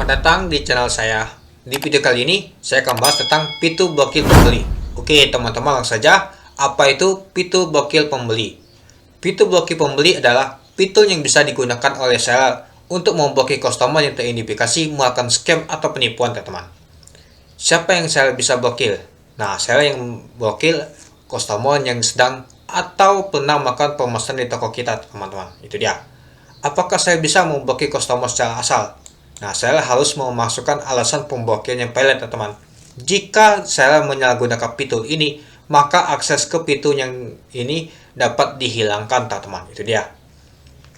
Selamat datang di channel saya. Di video kali ini, saya akan bahas tentang fitur blokir pembeli. Oke, teman-teman, langsung saja. Apa itu fitur blokir pembeli? Fitur blokir pembeli adalah fitur yang bisa digunakan oleh seller untuk memblokir customer yang teridentifikasi melakukan scam atau penipuan, teman-teman. Siapa yang seller bisa blokir? Nah, seller yang blokir customer yang sedang atau pernah melakukan pemesanan di toko kita, teman-teman. Itu dia. Apakah saya bisa memblokir customer secara asal? Nah, saya harus memasukkan alasan pemblokiran yang valid, teman-teman. Jika saya menyalahgunakan fitur ini, maka akses ke fitur yang ini dapat dihilangkan, teman-teman. Itu dia.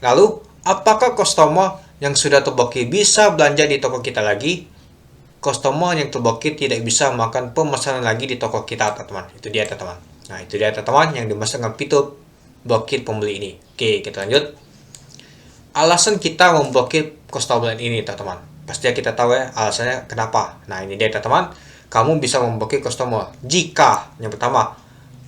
Lalu, apakah customer yang sudah terblokir bisa belanja di toko kita lagi? Customer yang terblokir tidak bisa melakukan pemesanan lagi di toko kita, teman-teman. Itu dia, teman-teman. Nah, itu dia, teman-teman, yang dimaksud dengan fitur blokir pembeli ini. Oke, kita lanjut. Alasan kita memblokir customer ini, teman-teman. Pastinya kita tahu ya alasannya kenapa. Nah, ini dia, teman-teman. Kamu bisa memblokir customer jika yang pertama,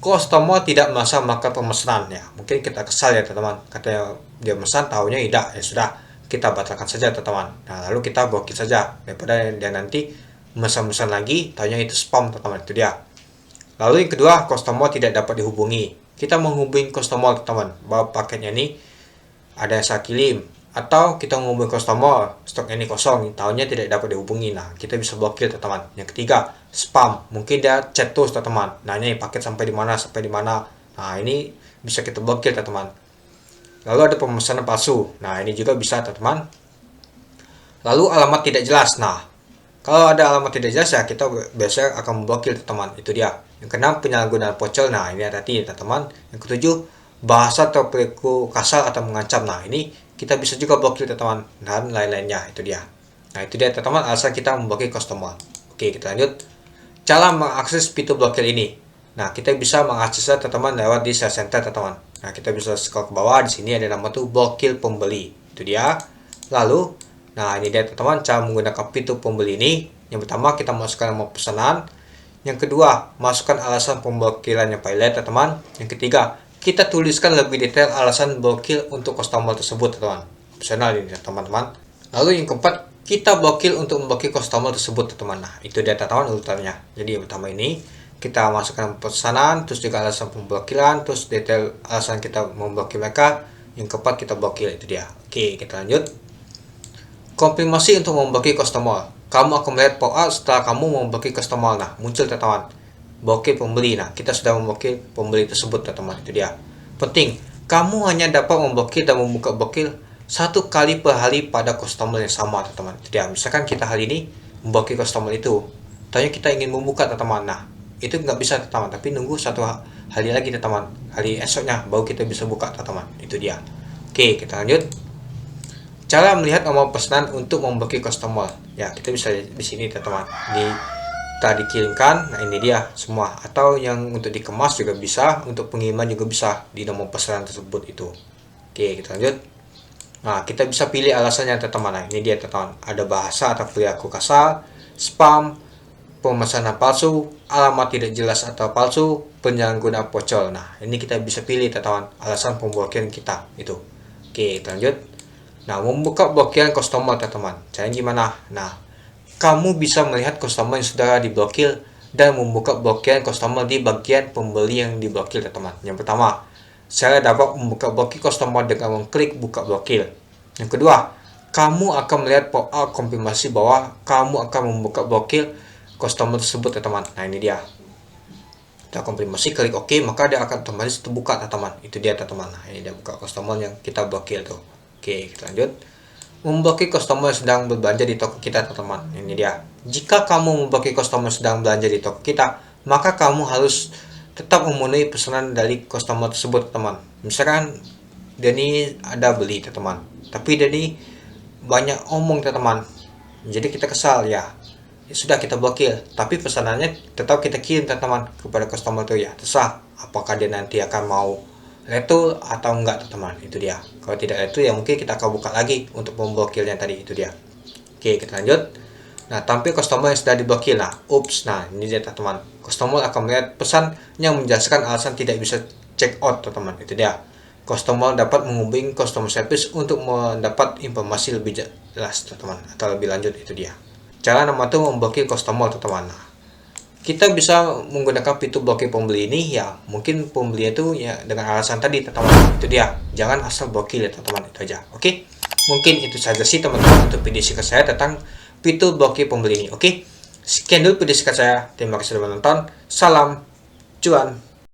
customer tidak merasa melakukan pemesanan ya. Mungkin kita kesal ya, teman-teman. Katanya dia pesan, tahunya tidak. Ya sudah, kita batalkan saja, teman-teman. Nah, lalu kita blokir saja daripada dia nanti memesan lagi, tahunya itu spam, teman-teman. Itu dia. Lalu yang kedua, customer tidak dapat dihubungi. Kita menghubungi customer, teman-teman, bahwa paketnya ini ada yang saya kirim, atau kita menghubungi customer, stok ini kosong, tahunya tidak dapat dihubungi. Nah, kita bisa blokir, teman-teman. Yang ketiga, spam. Mungkin dia chat terus, teman-teman. Nanya paket sampai di mana, sampai di mana. Nah, ini bisa kita blokir, teman-teman. Lalu ada pemesanan palsu. Nah, ini juga bisa, teman-teman. Lalu alamat tidak jelas. Nah, kalau ada alamat tidak jelas ya kita biasanya akan memblokir, teman-teman. Itu dia. Yang keenam, penyalahgunaan pocel. Nah, ini hati-hati, teman-teman. Yang ketujuh, bahasa atau perilaku kasar atau mengancam. Nah, ini kita bisa juga blokir, teman-teman, dan lain-lainnya. Itu dia. Nah, itu dia, teman-teman, alasan kita memblokir customer. Oke, kita lanjut. Cara mengakses fitur blokir ini. Nah, kita bisa mengaksesnya, teman-teman, lewat di sales center, teman-teman. Nah, kita bisa scroll ke bawah. Di sini ada nama tuh blokir pembeli. Itu dia. Lalu, nah, ini dia, teman-teman, cara menggunakan fitur pembeli ini. Yang pertama, kita masukkan nama pesanan. Yang kedua, masukkan alasan pemblokiran yang valid, teman-teman. Yang ketiga, kita tuliskan lebih detail alasan blokir untuk customer tersebut, teman-teman. Opsional ini, teman-teman. Lalu yang keempat, kita blokir untuk memblokir customer tersebut, teman-teman. Nah, itu dia, teman-teman, urutannya. Jadi yang pertama ini kita masukkan pesanan, terus juga alasan pemblokiran, terus detail alasan kita memblokir mereka. Yang keempat, kita blokir. Itu dia. Oke, kita lanjut. Konfirmasi untuk memblokir customer. Kamu akan melihat pop-up setelah kamu memblokir customer. Nah, muncul, teman-teman, blokir pembeli. Nah, kita sudah memblokir pembeli tersebut, teman-teman. Itu dia. Penting, kamu hanya dapat memblokir dan membuka blokir satu kali per hari pada customer yang sama, teman-teman. Itu dia. Misalkan kita hari ini memblokir customer itu, tanya kita ingin membuka, teman-teman. Nah, itu nggak bisa, teman-teman, tapi nunggu satu hari lagi, teman-teman. Hari esoknya baru kita bisa buka, teman-teman. Itu dia. Oke, kita lanjut. Cara melihat nomor pesanan untuk memblokir customer. Ya, kita bisa di sini, teman-teman. Kita dikirimkan. Nah, ini dia semua. Atau yang untuk dikemas juga bisa, untuk pengiriman juga bisa di nomor pesanan tersebut itu. Oke, kita lanjut. Nah, kita bisa pilih alasannya, teman-teman. Nah, ini dia, teman-teman. Ada bahasa atau perilaku kasar, spam, pemesanan palsu, alamat tidak jelas atau palsu, penyalahgunaan pocel. Nah, ini kita bisa pilih, teman-teman, alasan pemblokiran kita itu. Oke, kita lanjut. Nah, membuka blokiran customer, teman-teman. Caranya gimana? Nah, kamu bisa melihat customer yang sudah diblokir dan membuka blokiran customer di bagian pembeli yang diblokir, teman-teman. Yang pertama, saya dapat membuka blokir customer dengan mengklik buka blokir. Yang kedua, kamu akan melihat pop-up konfirmasi bahwa kamu akan membuka blokir customer tersebut, teman-teman. Nah, ini dia. Kita konfirmasi, klik OK, maka dia akan otomatis terbuka, teman-teman. Itu dia, teman-teman. Nah, ini dia buka customer yang kita blokir tuh. Oke, kita lanjut. Memblokir customer sedang berbelanja di toko kita, teman-teman. Ini dia. Jika kamu memblokir customer sedang belanja di toko kita, maka kamu harus tetap memenuhi pesanan dari customer tersebut, teman. Misalkan Denny ada beli, teman, tapi Denny banyak omong, teman. Jadi kita kesal ya. Ya sudah, kita blokir, tapi pesanannya tetap kita kirim, teman, kepada customer itu ya. Terserah apakah dia nanti akan mau retur atau enggak, teman. Itu dia. Kalau tidak retur ya mungkin kita akan buka lagi untuk memblokirnya tadi. Itu dia. Oke, kita lanjut. Nah, tampil customer yang sudah diblokir. Nah, nah, ini dia, teman. Customer akan melihat pesan yang menjelaskan alasan tidak bisa check out, teman. Itu dia. customer dapat menghubungi customer service untuk mendapat informasi lebih jelas, teman-teman, atau lebih lanjut. Itu dia cara membantu memblokir customer, teman-teman. Kita bisa menggunakan fitur blokir pembeli ini ya, mungkin pembeli itu ya dengan alasan tadi, teman-teman. Itu dia, jangan asal blokir ya, teman-teman. Itu aja. Oke, mungkin itu saja sih, teman-teman, untuk video singkat saya tentang fitur blokir pembeli ini. Oke, sekian dulu video singkat saya. Terima kasih sudah menonton. Salam cuan.